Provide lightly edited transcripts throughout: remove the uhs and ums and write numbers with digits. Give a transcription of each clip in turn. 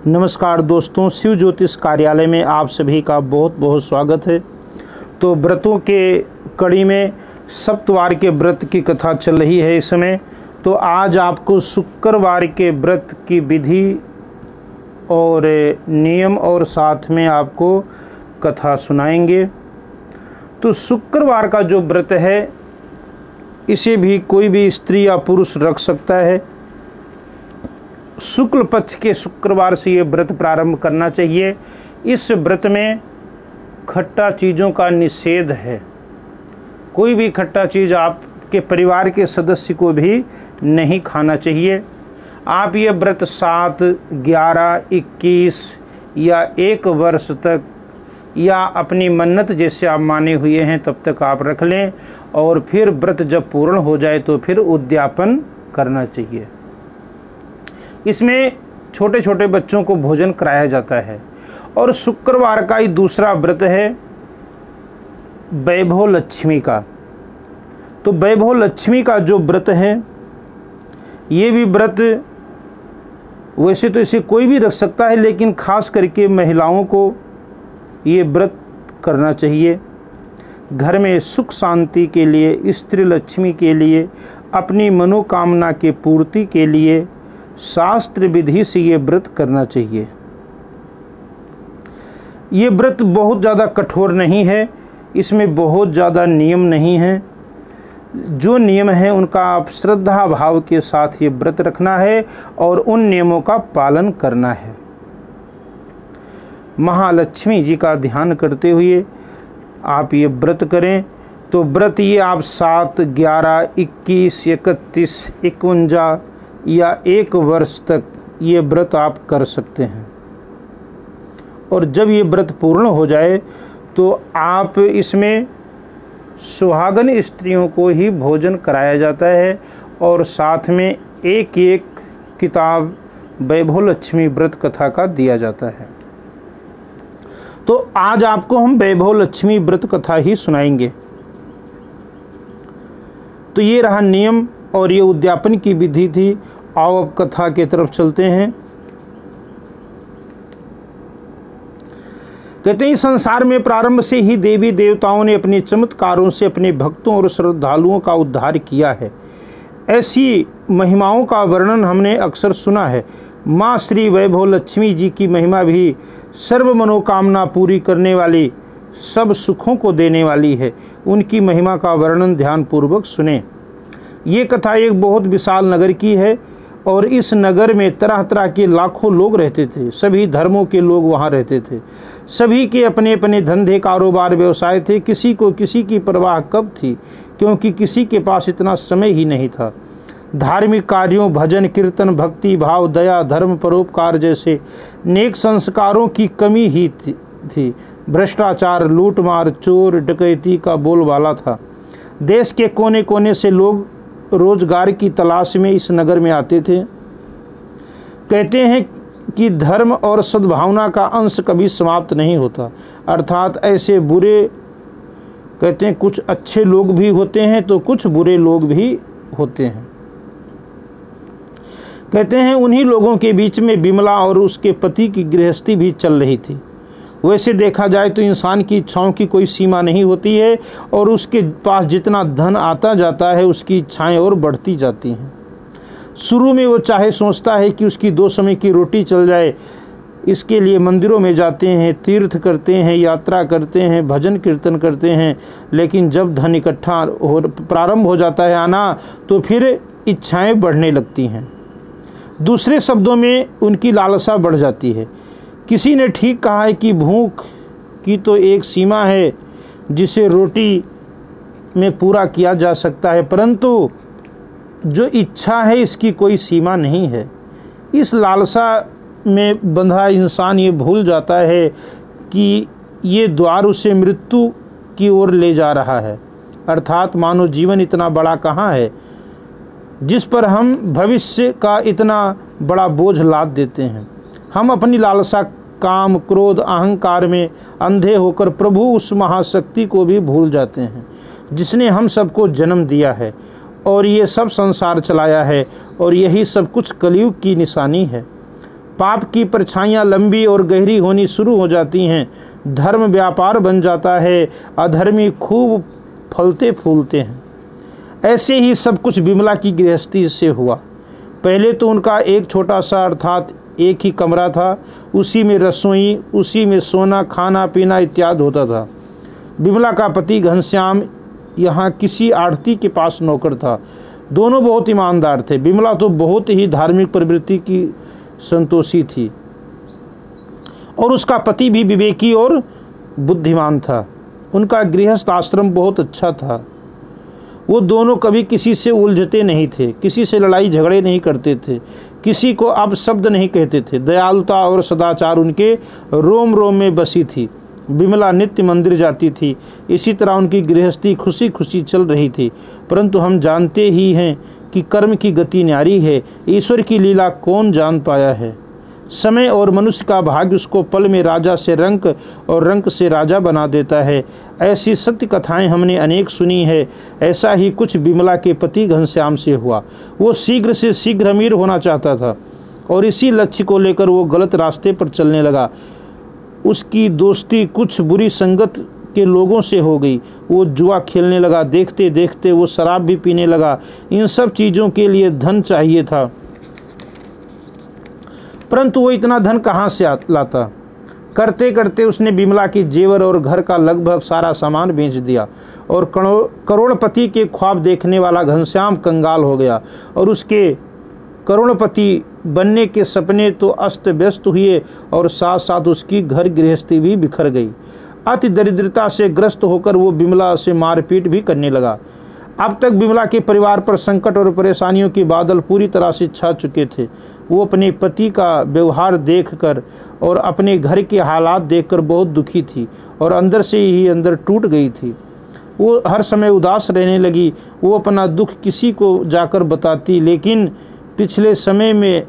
नमस्कार दोस्तों, शिव ज्योतिष कार्यालय में आप सभी का बहुत बहुत स्वागत है। तो व्रतों के कड़ी में सप्तवार के व्रत की कथा चल रही है इस समय। तो आज आपको शुक्रवार के व्रत की विधि और नियम और साथ में आपको कथा सुनाएंगे। तो शुक्रवार का जो व्रत है इसे भी कोई भी स्त्री या पुरुष रख सकता है। शुक्ल पक्ष के शुक्रवार से ये व्रत प्रारंभ करना चाहिए। इस व्रत में खट्टा चीज़ों का निषेध है। कोई भी खट्टा चीज़ आपके परिवार के सदस्य को भी नहीं खाना चाहिए। आप ये व्रत 7, 11, 21 या 1 वर्ष तक या अपनी मन्नत जैसे आप माने हुए हैं तब तक आप रख लें, और फिर व्रत जब पूर्ण हो जाए तो फिर उद्यापन करना चाहिए। इसमें छोटे छोटे बच्चों को भोजन कराया जाता है। और शुक्रवार का ही दूसरा व्रत है वैभव लक्ष्मी का। तो वैभव लक्ष्मी का जो व्रत है ये भी व्रत वैसे तो इसे कोई भी रख सकता है, लेकिन खास करके महिलाओं को ये व्रत करना चाहिए। घर में सुख शांति के लिए, स्त्री लक्ष्मी के लिए, अपनी मनोकामना के पूर्ति के लिए शास्त्र विधि से ये व्रत करना चाहिए। ये व्रत बहुत ज़्यादा कठोर नहीं है, इसमें बहुत ज़्यादा नियम नहीं है। जो नियम है उनका आप श्रद्धा भाव के साथ ये व्रत रखना है और उन नियमों का पालन करना है। महालक्ष्मी जी का ध्यान करते हुए आप ये व्रत करें। तो व्रत ये आप 7, 11, 21, 31, 51 या 1 वर्ष तक ये व्रत आप कर सकते हैं। और जब ये व्रत पूर्ण हो जाए तो आप इसमें सुहागन स्त्रियों को ही भोजन कराया जाता है और साथ में एक एक किताब वैभव लक्ष्मी व्रत कथा का दिया जाता है। तो आज आपको हम वैभव लक्ष्मी व्रत कथा ही सुनाएंगे। तो ये रहा नियम और ये उद्यापन की विधि थी। आओ अब कथा के तरफ चलते हैं। कहते हैं संसार में प्रारंभ से ही देवी देवताओं ने अपने चमत्कारों से अपने भक्तों और श्रद्धालुओं का उद्धार किया है। ऐसी महिमाओं का वर्णन हमने अक्सर सुना है। माँ श्री वैभव लक्ष्मी जी की महिमा भी सर्व मनोकामना पूरी करने वाली, सब सुखों को देने वाली है। उनकी महिमा का वर्णन ध्यानपूर्वक सुने। ये कथा एक बहुत विशाल नगर की है और इस नगर में तरह तरह के लाखों लोग रहते थे। सभी धर्मों के लोग वहाँ रहते थे। सभी के अपने अपने धंधे, कारोबार, व्यवसाय थे। किसी को किसी की परवाह कब थी, क्योंकि किसी के पास इतना समय ही नहीं था। धार्मिक कार्यों, भजन कीर्तन, भक्ति भाव, दया, धर्म, परोपकार जैसे नेक संस्कारों की कमी ही थी। भ्रष्टाचार, लूटमार, चोर डकैती का बोलबाला था। देश के कोने कोने से लोग रोजगार की तलाश में इस नगर में आते थे। कहते हैं कि धर्म और सद्भावना का अंश कभी समाप्त नहीं होता। अर्थात ऐसे बुरे, कहते हैं कुछ अच्छे लोग भी होते हैं तो कुछ बुरे लोग भी होते हैं। कहते हैं उन्हीं लोगों के बीच में विमला और उसके पति की गृहस्थी भी चल रही थी। वैसे देखा जाए तो इंसान की इच्छाओं की कोई सीमा नहीं होती है और उसके पास जितना धन आता जाता है उसकी इच्छाएं और बढ़ती जाती हैं। शुरू में वो चाहे सोचता है कि उसकी 2 समय की रोटी चल जाए, इसके लिए मंदिरों में जाते हैं, तीर्थ करते हैं, यात्रा करते हैं, भजन कीर्तन करते हैं। लेकिन जब धन इकट्ठा हो प्रारंभ हो जाता है आना तो फिर इच्छाएं बढ़ने लगती हैं। दूसरे शब्दों में उनकी लालसा बढ़ जाती है। किसी ने ठीक कहा है कि भूख की तो एक सीमा है जिसे रोटी में पूरा किया जा सकता है, परंतु जो इच्छा है इसकी कोई सीमा नहीं है। इस लालसा में बंधा इंसान ये भूल जाता है कि ये द्वार उसे मृत्यु की ओर ले जा रहा है। अर्थात मानव जीवन इतना बड़ा कहाँ है जिस पर हम भविष्य का इतना बड़ा बोझ लाद देते हैं। हम अपनी लालसा, काम, क्रोध, अहंकार में अंधे होकर प्रभु उस महाशक्ति को भी भूल जाते हैं जिसने हम सबको जन्म दिया है और ये सब संसार चलाया है, और यही सब कुछ कलयुग की निशानी है। पाप की परछाइयाँ लंबी और गहरी होनी शुरू हो जाती हैं, धर्म व्यापार बन जाता है, अधर्मी खूब फलते फूलते हैं। ऐसे ही सब कुछ बिमला की गृहस्थी से हुआ। पहले तो उनका एक छोटा सा अर्थात एक ही कमरा था, उसी में रसोई, उसी में सोना खाना पीना इत्यादि होता था। बिमला का पति घनश्याम यहाँ किसी आढ़ती के पास नौकर था। दोनों बहुत ईमानदार थे। बिमला तो बहुत ही धार्मिक प्रवृत्ति की संतोषी थी और उसका पति भी विवेकी और बुद्धिमान था। उनका गृहस्थ आश्रम बहुत अच्छा था। वो दोनों कभी किसी से उलझते नहीं थे, किसी से लड़ाई झगड़े नहीं करते थे, किसी को अपशब्द नहीं कहते थे। दयालुता और सदाचार उनके रोम रोम में बसी थी। बिमला नित्य मंदिर जाती थी। इसी तरह उनकी गृहस्थी खुशी खुशी चल रही थी। परंतु हम जानते ही हैं कि कर्म की गति न्यारी है, ईश्वर की लीला कौन जान पाया है। समय और मनुष्य का भाग्य उसको पल में राजा से रंक और रंक से राजा बना देता है। ऐसी सत्य कथाएं हमने अनेक सुनी है। ऐसा ही कुछ बिमला के पति घनश्याम से हुआ। वो शीघ्र से शीघ्र अमीर होना चाहता था और इसी लक्ष्य को लेकर वो गलत रास्ते पर चलने लगा। उसकी दोस्ती कुछ बुरी संगत के लोगों से हो गई। वो जुआ खेलने लगा, देखते देखते वो शराब भी पीने लगा। इन सब चीज़ों के लिए धन चाहिए था, परंतु वो इतना धन कहाँ से लाता। करते करते उसने बिमला की जेवर और घर का लगभग सारा सामान बेच दिया और करोड़पति के ख्वाब देखने वाला घनश्याम कंगाल हो गया और उसके करोड़पति बनने के सपने तो अस्त व्यस्त हुए और साथ साथ उसकी घर गृहस्थी भी बिखर गई। अति दरिद्रता से ग्रस्त होकर वो बिमला से मारपीट भी करने लगा। अब तक बिमला के परिवार पर संकट और परेशानियों के बादल पूरी तरह से छा चुके थे। वो अपने पति का व्यवहार देखकर और अपने घर के हालात देखकर बहुत दुखी थी और अंदर से ही अंदर टूट गई थी। वो हर समय उदास रहने लगी। वो अपना दुख किसी को जाकर बताती, लेकिन पिछले समय में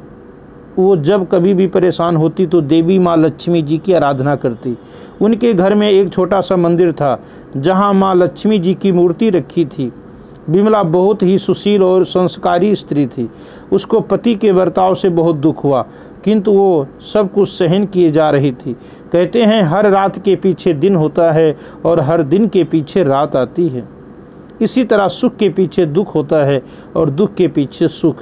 वो जब कभी भी परेशान होती तो देवी माँ लक्ष्मी जी की आराधना करती। उनके घर में एक छोटा सा मंदिर था जहाँ माँ लक्ष्मी जी की मूर्ति रखी थी। बिमला बहुत ही सुशील और संस्कारी स्त्री थी। उसको पति के बर्ताव से बहुत दुख हुआ, किंतु वो सब कुछ सहन किए जा रही थी। कहते हैं हर रात के पीछे दिन होता है और हर दिन के पीछे रात आती है। इसी तरह सुख के पीछे दुख होता है और दुख के पीछे सुख।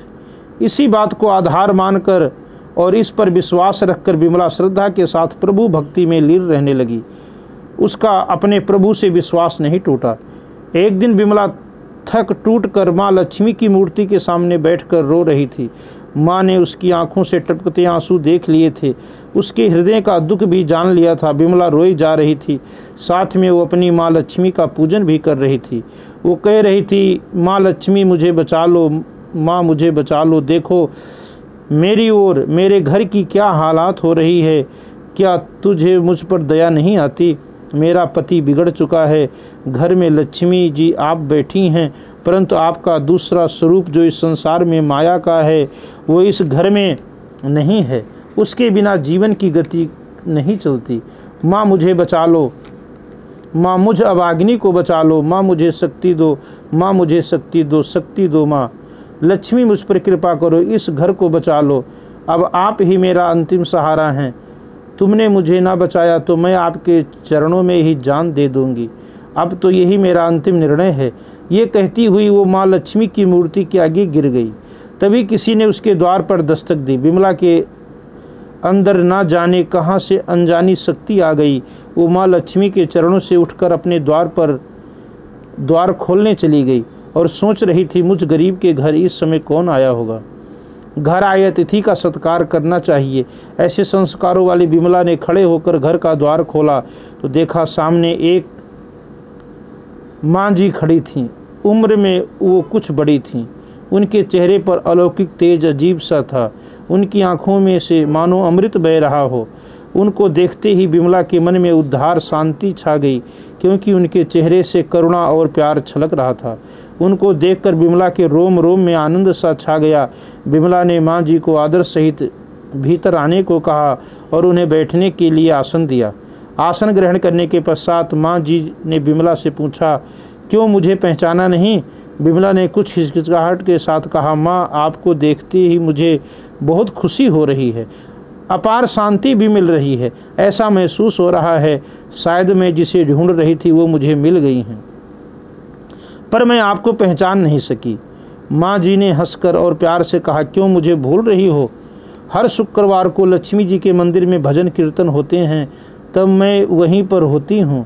इसी बात को आधार मानकर और इस पर विश्वास रखकर बिमला श्रद्धा के साथ प्रभु भक्ति में लीन रहने लगी। उसका अपने प्रभु से विश्वास नहीं टूटा। एक दिन बिमला थक टूट कर माँ लक्ष्मी की मूर्ति के सामने बैठकर रो रही थी। माँ ने उसकी आंखों से टपकते आंसू देख लिए थे, उसके हृदय का दुख भी जान लिया था। बिमला रोई जा रही थी, साथ में वो अपनी माँ लक्ष्मी का पूजन भी कर रही थी। वो कह रही थी, माँ लक्ष्मी मुझे बचा लो, माँ मुझे बचा लो। देखो मेरी ओर, मेरे घर की क्या हालात हो रही है। क्या तुझे मुझ पर दया नहीं आती? मेरा पति बिगड़ चुका है। घर में लक्ष्मी जी आप बैठी हैं, परंतु आपका दूसरा स्वरूप जो इस संसार में माया का है वो इस घर में नहीं है। उसके बिना जीवन की गति नहीं चलती। माँ मुझे बचा लो, माँ मुझ अभागिनी को बचा लो, माँ मुझे शक्ति दो, माँ मुझे शक्ति दो, शक्ति दो माँ। लक्ष्मी मुझ पर कृपा करो, इस घर को बचा लो। अब आप ही मेरा अंतिम सहारा हैं। तुमने मुझे ना बचाया तो मैं आपके चरणों में ही जान दे दूंगी। अब तो यही मेरा अंतिम निर्णय है। ये कहती हुई वो माँ लक्ष्मी की मूर्ति के आगे गिर गई। तभी किसी ने उसके द्वार पर दस्तक दी। बिमला के अंदर ना जाने कहाँ से अनजानी शक्ति आ गई। वो माँ लक्ष्मी के चरणों से उठकर अपने द्वार खोलने चली गई और सोच रही थी, मुझ गरीब के घर इस समय कौन आया होगा। घर आए अतिथि का सत्कार करना चाहिए। ऐसे संस्कारों वाली बिमला ने खड़े होकर घर का द्वार खोला तो देखा सामने एक माँ जी खड़ी थीं। उम्र में वो कुछ बड़ी थीं। उनके चेहरे पर अलौकिक तेज अजीब सा था। उनकी आंखों में से मानो अमृत बह रहा हो। उनको देखते ही बिमला के मन में उद्धार शांति छा गई, क्योंकि उनके चेहरे से करुणा और प्यार छलक रहा था। उनको देखकर बिमला के रोम रोम में आनंद सा छा गया। बिमला ने माँ जी को आदर सहित भीतर आने को कहा और उन्हें बैठने के लिए आसन दिया। आसन ग्रहण करने के पश्चात माँ जी ने बिमला से पूछा, क्यों मुझे पहचाना नहीं? बिमला ने कुछ हिचकिचाहट के साथ कहा, माँ आपको देखते ही मुझे बहुत खुशी हो रही है। अपार शांति भी मिल रही है। ऐसा महसूस हो रहा है शायद मैं जिसे ढूंढ रही थी वो मुझे मिल गई हैं, पर मैं आपको पहचान नहीं सकी। माँ जी ने हंसकर और प्यार से कहा, क्यों मुझे भूल रही हो? हर शुक्रवार को लक्ष्मी जी के मंदिर में भजन कीर्तन होते हैं, तब मैं वहीं पर होती हूँ।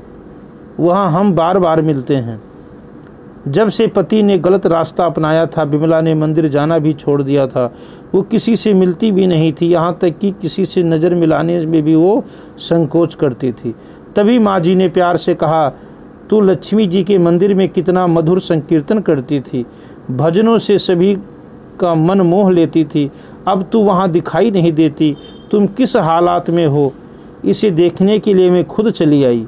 वहाँ हम बार बार मिलते हैं। जब से पति ने गलत रास्ता अपनाया था, बिमला ने मंदिर जाना भी छोड़ दिया था। वो किसी से मिलती भी नहीं थी, यहाँ तक कि किसी से नज़र मिलाने में भी वो संकोच करती थी। तभी माँ जी ने प्यार से कहा, तू लक्ष्मी जी के मंदिर में कितना मधुर संकीर्तन करती थी, भजनों से सभी का मन मोह लेती थी। अब तू वहाँ दिखाई नहीं देती, तुम किस हालात में हो, इसे देखने के लिए मैं खुद चली आई।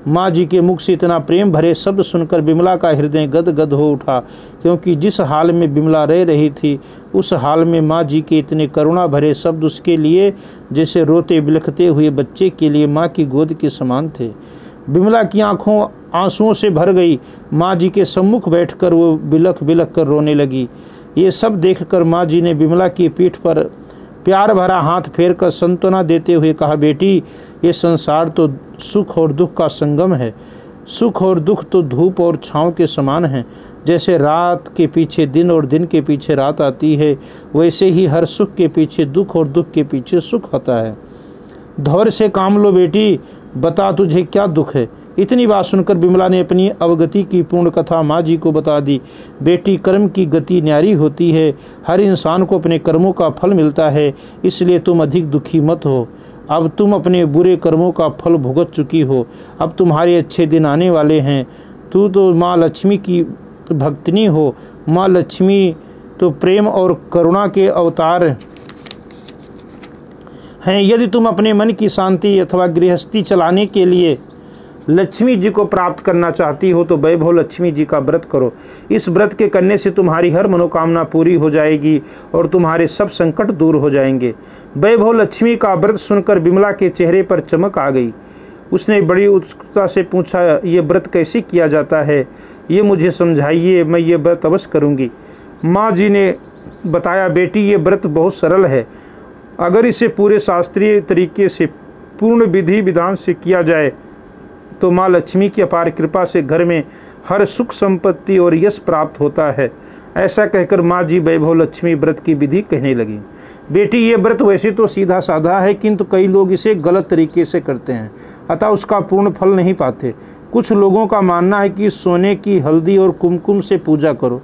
माँ जी के मुख से इतना प्रेम भरे शब्द सुनकर बिमला का हृदय गदगद हो उठा, क्योंकि जिस हाल में बिमला रह रही थी उस हाल में माँ जी के इतने करुणा भरे शब्द उसके लिए जैसे रोते बिलखते हुए बच्चे के लिए माँ की गोद के समान थे। बिमला की आंखों आंसुओं से भर गई। माँ जी के सम्मुख बैठकर वो बिलख बिलख कर रोने लगी। ये सब देखकर माँ जी ने बिमला की पीठ पर प्यार भरा हाथ फेर कर सांत्वना देते हुए कहा, बेटी, ये संसार तो सुख और दुख का संगम है। सुख और दुख तो धूप और छाँव के समान हैं। जैसे रात के पीछे दिन और दिन के पीछे रात आती है, वैसे ही हर सुख के पीछे दुख और दुख के पीछे सुख आता है। धैर्य से काम लो बेटी, बता तुझे क्या दुख है। इतनी बात सुनकर बिमला ने अपनी अवगति की पूर्ण कथा माँ जी को बता दी। बेटी, कर्म की गति न्यारी होती है। हर इंसान को अपने कर्मों का फल मिलता है, इसलिए तुम अधिक दुखी मत हो। अब तुम अपने बुरे कर्मों का फल भुगत चुकी हो, अब तुम्हारे अच्छे दिन आने वाले हैं। तू तो माँ लक्ष्मी की भक्तनी हो। माँ लक्ष्मी तो प्रेम और करुणा के अवतार हैं। यदि तुम अपने मन की शांति अथवा गृहस्थी चलाने के लिए लक्ष्मी जी को प्राप्त करना चाहती हो तो वैभव लक्ष्मी जी का व्रत करो। इस व्रत के करने से तुम्हारी हर मनोकामना पूरी हो जाएगी और तुम्हारे सब संकट दूर हो जाएंगे। वैभव लक्ष्मी का व्रत सुनकर बिमला के चेहरे पर चमक आ गई। उसने बड़ी उत्सुकता से पूछा, ये व्रत कैसे किया जाता है? ये मुझे समझाइए, मैं ये व्रत अवश्य करूँगी। माँ जी ने बताया, बेटी, ये व्रत बहुत सरल है। अगर इसे पूरे शास्त्रीय तरीके से पूर्ण विधि विधान से किया जाए तो माँ लक्ष्मी की अपार कृपा से घर में हर सुख संपत्ति और यश प्राप्त होता है। ऐसा कहकर माँ जी वैभव लक्ष्मी व्रत की विधि कहने लगी। बेटी, ये व्रत वैसे तो सीधा साधा है, किंतु कई लोग इसे गलत तरीके से करते हैं, अतः उसका पूर्ण फल नहीं पाते। कुछ लोगों का मानना है कि सोने की हल्दी और कुमकुम से पूजा करो,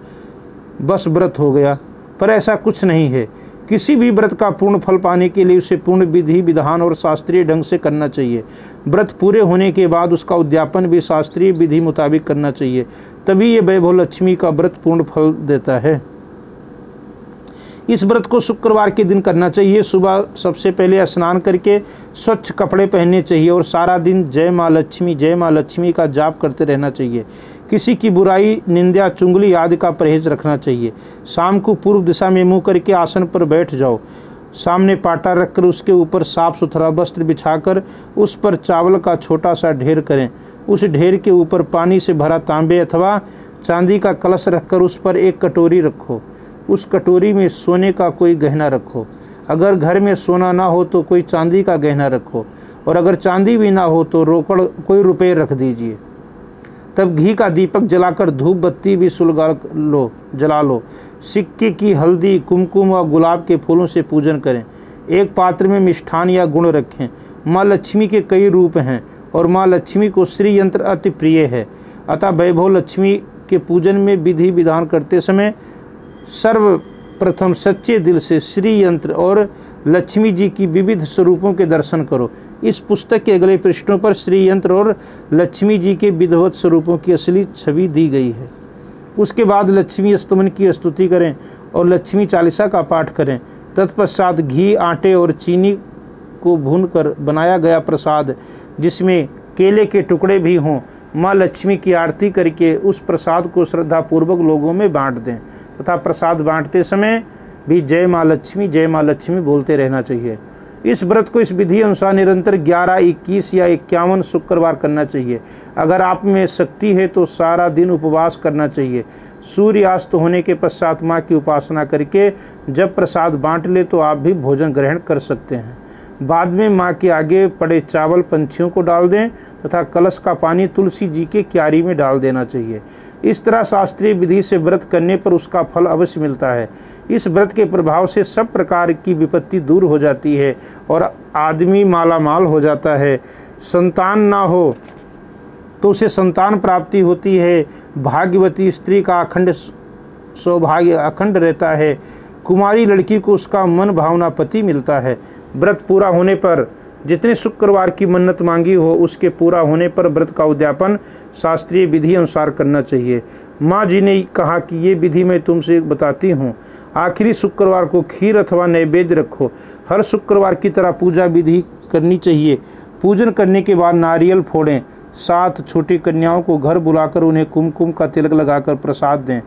बस व्रत हो गया, पर ऐसा कुछ नहीं है। किसी भी व्रत का पूर्ण फल पाने के लिए उसे पूर्ण विधि विधान और शास्त्रीय ढंग से करना चाहिए। व्रत पूरे होने के बाद उसका उद्यापन भी शास्त्रीय विधि मुताबिक करना चाहिए, तभी ये वैभव लक्ष्मी का व्रत पूर्ण फल देता है। इस व्रत को शुक्रवार के दिन करना चाहिए। सुबह सबसे पहले स्नान करके स्वच्छ कपड़े पहनने चाहिए और सारा दिन जय माँ लक्ष्मी का जाप करते रहना चाहिए। किसी की बुराई, निंदा, चुगली आदि का परहेज रखना चाहिए। शाम को पूर्व दिशा में मुँह करके आसन पर बैठ जाओ। सामने पाटा रखकर उसके ऊपर साफ सुथरा वस्त्र बिछाकर उस पर चावल का छोटा सा ढेर करें। उस ढेर के ऊपर पानी से भरा तांबे अथवा चांदी का कलश रखकर उस पर एक कटोरी रखो। उस कटोरी में सोने का कोई गहना रखो। अगर घर में सोना ना हो तो कोई चांदी का गहना रखो, और अगर चांदी भी ना हो तो रोकड़ कोई रुपए रख दीजिए। तब घी का दीपक जलाकर धूप बत्ती भी जला लो। सिक्के की हल्दी, कुमकुम और गुलाब के फूलों से पूजन करें। एक पात्र में मिष्ठान या गुण रखें। माँ लक्ष्मी के कई रूप हैं और माँ लक्ष्मी को श्री यंत्र अति प्रिय है, अतः वैभव लक्ष्मी के पूजन में विधि विधान करते समय सर्वप्रथम सच्चे दिल से श्री यंत्र और लक्ष्मी जी की विविध स्वरूपों के दर्शन करो। इस पुस्तक के अगले पृष्ठों पर श्री यंत्र और लक्ष्मी जी के विधिवत स्वरूपों की असली छवि दी गई है। उसके बाद लक्ष्मी स्तवन की स्तुति करें और लक्ष्मी चालीसा का पाठ करें। तत्पश्चात घी, आटे और चीनी को भूनकर बनाया गया प्रसाद, जिसमें केले के टुकड़े भी हों, माँ लक्ष्मी की आरती करके उस प्रसाद को श्रद्धापूर्वक लोगों में बांट दें तथा प्रसाद बांटते समय भी जय माँ लक्ष्मी बोलते रहना चाहिए। इस व्रत को इस विधि अनुसार निरंतर 11, 21 या 51 शुक्रवार करना चाहिए। अगर आप में शक्ति है तो सारा दिन उपवास करना चाहिए। सूर्यास्त होने के पश्चात माँ की उपासना करके जब प्रसाद बांट ले तो आप भी भोजन ग्रहण कर सकते हैं। बाद में माँ के आगे पड़े चावल पंछियों को डाल दें तथा कलश का पानी तुलसी जी के क्यारी में डाल देना चाहिए। इस तरह शास्त्रीय विधि से व्रत करने पर उसका फल अवश्य मिलता है। इस व्रत के प्रभाव से सब प्रकार की विपत्ति दूर हो जाती है और आदमी मालामाल हो जाता है। संतान ना हो तो उसे संतान प्राप्ति होती है। भाग्यवती स्त्री का अखंड सौभाग्य अखंड रहता है। कुमारी लड़की को उसका मन भावना पति मिलता है। व्रत पूरा होने पर जितने शुक्रवार की मन्नत मांगी हो उसके पूरा होने पर व्रत का उद्यापन शास्त्रीय विधि अनुसार करना चाहिए। माँ जी ने कहा कि ये विधि मैं तुमसे बताती हूँ। आखिरी शुक्रवार को खीर अथवा नैवेद्य रखो। हर शुक्रवार की तरह पूजा विधि करनी चाहिए। पूजन करने के बाद नारियल फोड़ें। 7 छोटी कन्याओं को घर बुलाकर उन्हें कुमकुम का तिलक लगाकर प्रसाद दें।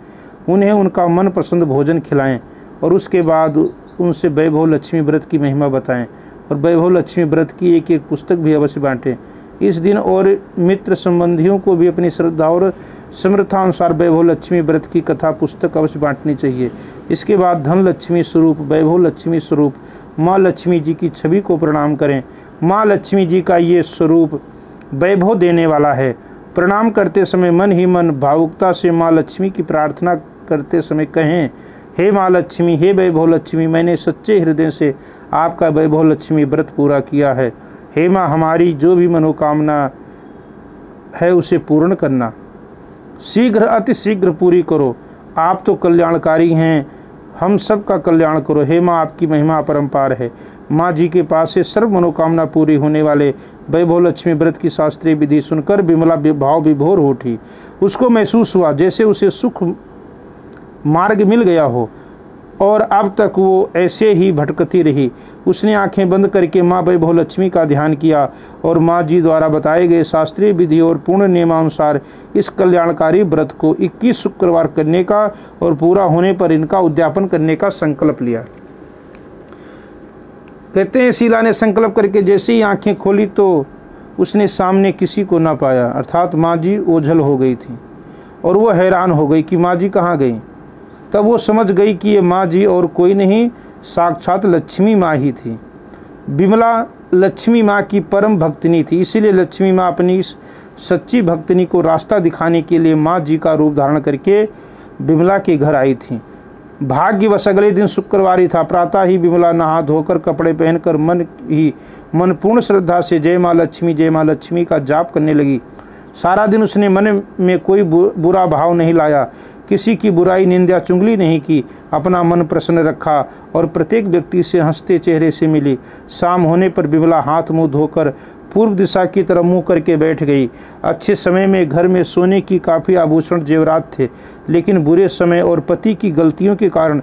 उन्हें उनका मन पसंद भोजन खिलाएं और उसके बाद उनसे वैभव लक्ष्मी व्रत की महिमा बताएं और वैभव लक्ष्मी व्रत की एक एक पुस्तक भी अवश्य बांटें। इस दिन और मित्र संबंधियों को भी अपनी श्रद्धा और समर्थानुसार वैभव लक्ष्मी व्रत की कथा पुस्तक अवश्य बांटनी चाहिए। इसके बाद धन लक्ष्मी स्वरूप वैभव लक्ष्मी स्वरूप माँ लक्ष्मी जी की छवि को प्रणाम करें। माँ लक्ष्मी जी का ये स्वरूप वैभव देने वाला है। प्रणाम करते समय मन ही मन भावुकता से माँ लक्ष्मी की प्रार्थना करते समय कहें, हे माँ लक्ष्मी, हे वैभव लक्ष्मी, मैंने सच्चे हृदय से आपका वैभव लक्ष्मी व्रत पूरा किया है। हे माँ, हमारी जो भी मनोकामना है उसे पूर्ण करना, शीघ्र अति शीघ्र पूरी करो। आप तो कल्याणकारी हैं, हम सब का कल्याण करो। हे माँ, आपकी महिमा अपरंपार है। माँ जी के पास से सर्व मनोकामना पूरी होने वाले वैभव लक्ष्मी व्रत की शास्त्रीय विधि सुनकर विमला भाव विभोर हो उठी। उसको महसूस हुआ जैसे उसे सुख मार्ग मिल गया हो और अब तक वो ऐसे ही भटकती रही। उसने आंखें बंद करके माँ वैभव लक्ष्मी का ध्यान किया और माँ जी द्वारा बताए गए शास्त्रीय विधि और पूर्ण नियमानुसार इस कल्याणकारी व्रत को 21 शुक्रवार करने का और पूरा होने पर इनका उद्यापन करने का संकल्प लिया। कहते हैं शीला ने संकल्प करके जैसे ही आंखें खोली तो उसने सामने किसी को ना पाया, अर्थात माँ जी ओझल हो गई थी और वो हैरान हो गई कि माँ जी कहाँ गई। तब वो समझ गई कि ये माँ जी और कोई नहीं, साक्षात लक्ष्मी माँ ही थी। विमला लक्ष्मी माँ की परम भक्तिनी थी, इसीलिए लक्ष्मी माँ अपनी इस सच्ची भक्तिनी को रास्ता दिखाने के लिए माँ जी का रूप धारण करके विमला के घर आई थी। भाग्यवश अगले दिन शुक्रवार ही था। प्रातः ही विमला नहा धोकर कपड़े पहनकर मन पूर्ण श्रद्धा से जय माँ लक्ष्मी का जाप करने लगी। सारा दिन उसने मन में कोई बुरा भाव नहीं लाया, किसी की बुराई निंदा चुगली नहीं की, अपना मन प्रसन्न रखा और प्रत्येक व्यक्ति से हंसते चेहरे से मिली। शाम होने पर विमला हाथ मुंह धोकर पूर्व दिशा की तरफ मुंह करके बैठ गई। अच्छे समय में घर में सोने की काफ़ी आभूषण जेवरात थे, लेकिन बुरे समय और पति की गलतियों के कारण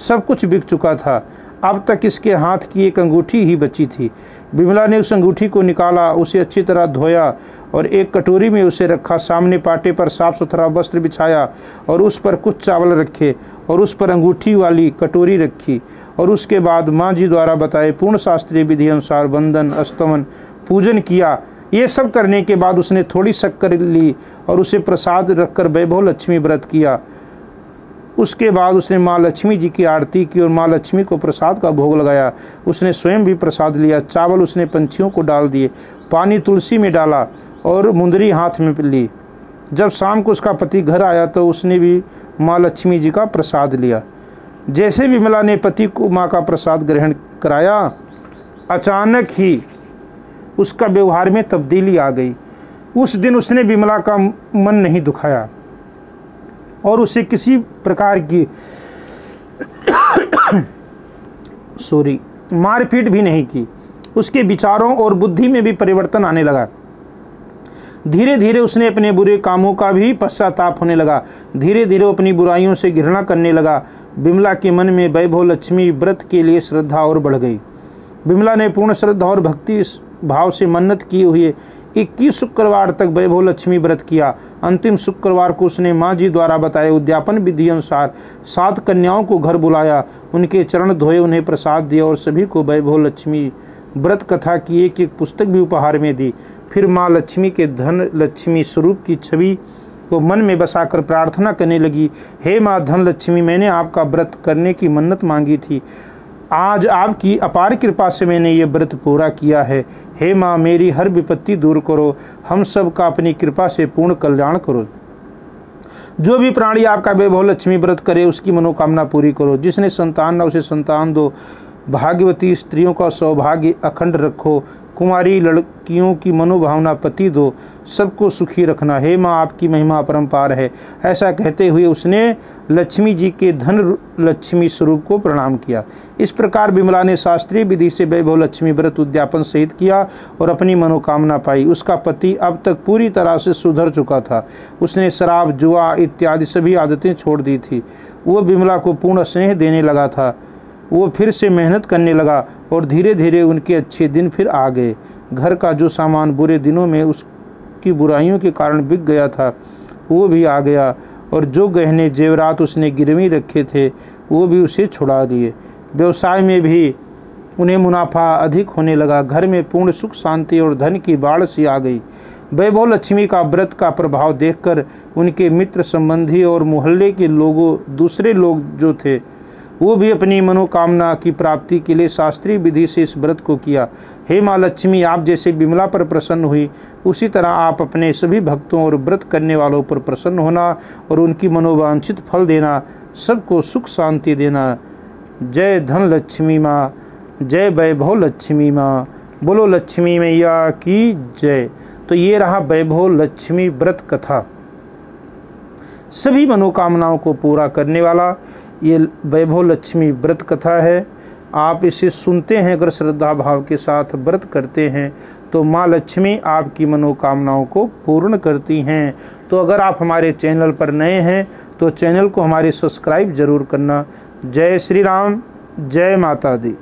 सब कुछ बिक चुका था। अब तक इसके हाथ की एक अंगूठी ही बची थी। विमला ने उस अंगूठी को निकाला, उसे अच्छी तरह धोया और एक कटोरी में उसे रखा। सामने पाटे पर साफ सुथरा वस्त्र बिछाया और उस पर कुछ चावल रखे और उस पर अंगूठी वाली कटोरी रखी और उसके बाद माँ जी द्वारा बताए पूर्ण शास्त्रीय विधि अनुसार वंदन स्तवन पूजन किया। ये सब करने के बाद उसने थोड़ी शक्कर ली और उसे प्रसाद रखकर वैभव लक्ष्मी व्रत किया। उसके बाद उसने माँ लक्ष्मी जी की आरती की और माँ लक्ष्मी को प्रसाद का भोग लगाया। उसने स्वयं भी प्रसाद लिया। चावल उसने पंछियों को डाल दिए, पानी तुलसी में डाला और मुंदरी हाथ में ली। जब शाम को उसका पति घर आया तो उसने भी माँ लक्ष्मी जी का प्रसाद लिया। जैसे विमला ने पति को माँ का प्रसाद ग्रहण कराया, अचानक ही उसका व्यवहार में तब्दीली आ गई। उस दिन उसने विमला का मन नहीं दुखाया और उसे किसी प्रकार की मारपीट भी नहीं की। उसके विचारों और बुद्धि में भी परिवर्तन आने लगा। धीरे धीरे उसने अपने बुरे कामों का भी पश्चाताप होने लगा। धीरे धीरे अपनी बुराइयों से घृणा करने लगा। विमला के मन में वैभव लक्ष्मी व्रत के लिए श्रद्धा और बढ़ गई। विमला ने पूर्ण श्रद्धा और भक्ति भाव से मन्नत किए हुए 21 शुक्रवार तक वैभव लक्ष्मी व्रत किया। अंतिम शुक्रवार को उसने माँ जी द्वारा बताए उद्यापन विधि अनुसार 7 कन्याओं को घर बुलाया, उनके चरण धोए, उन्हें प्रसाद दिया और सभी को वैभव लक्ष्मी व्रत कथा की एक एक पुस्तक भी उपहार में दी। फिर माँ लक्ष्मी के धन लक्ष्मी स्वरूप की छवि को मन में बसाकर प्रार्थना करने लगी, हे माँ धन लक्ष्मी, मैंने आपका व्रत करने की मन्नत मांगी थी आज आपकी अपार कृपा से मैंने ये व्रत पूरा किया है। हे माँ, मेरी हर विपत्ति दूर करो, हम सब का अपनी कृपा से पूर्ण कल्याण करो। जो भी प्राणी आपका वैभव लक्ष्मी व्रत करे उसकी मनोकामना पूरी करो। जिसने संतान ना उसे संतान दो। भाग्यवती स्त्रियों का सौभाग्य अखंड रखो। कुमारी लड़कियों की मनोभावना पति दो। सबको सुखी रखना। हे माँ, आपकी महिमा अपरंपार है। ऐसा कहते हुए उसने लक्ष्मी जी के धन लक्ष्मी स्वरूप को प्रणाम किया। इस प्रकार विमला ने शास्त्रीय विधि से वैभव लक्ष्मी व्रत उद्यापन सहित किया और अपनी मनोकामना पाई। उसका पति अब तक पूरी तरह से सुधर चुका था। उसने शराब, जुआ इत्यादि सभी आदतें छोड़ दी थी। वो विमला को पूर्ण स्नेह देने लगा था। वो फिर से मेहनत करने लगा और धीरे धीरे उनके अच्छे दिन फिर आ गए। घर का जो सामान बुरे दिनों में उसकी बुराइयों के कारण बिक गया था वो भी आ गया, और जो गहने जेवरात उसने गिरवी रखे थे वो भी उसे छुड़ा दिए। व्यवसाय में भी उन्हें मुनाफा अधिक होने लगा। घर में पूर्ण सुख शांति और धन की बाढ़ सी आ गई। वैभव लक्ष्मी का व्रत का प्रभाव देखकर उनके मित्र संबंधी और मोहल्ले के लोगों दूसरे लोग जो थे वो भी अपनी मनोकामना की प्राप्ति के लिए शास्त्रीय विधि से इस व्रत को किया। हे माँ लक्ष्मी, आप जैसे विमला पर प्रसन्न हुई उसी तरह आप अपने सभी भक्तों और व्रत करने वालों पर प्रसन्न होना और उनकी मनोवांछित फल देना, सबको सुख शांति देना। जय धन लक्ष्मी माँ, जय वैभव लक्ष्मी माँ, बोलो लक्ष्मी मैया की जय। तो ये रहा वैभव लक्ष्मी व्रत कथा। सभी मनोकामनाओं को पूरा करने वाला ये वैभव लक्ष्मी व्रत कथा है। आप इसे सुनते हैं, अगर श्रद्धा भाव के साथ व्रत करते हैं तो माँ लक्ष्मी आपकी मनोकामनाओं को पूर्ण करती हैं। तो अगर आप हमारे चैनल पर नए हैं तो चैनल को हमारे सब्सक्राइब जरूर करना। जय श्री राम, जय माता दी।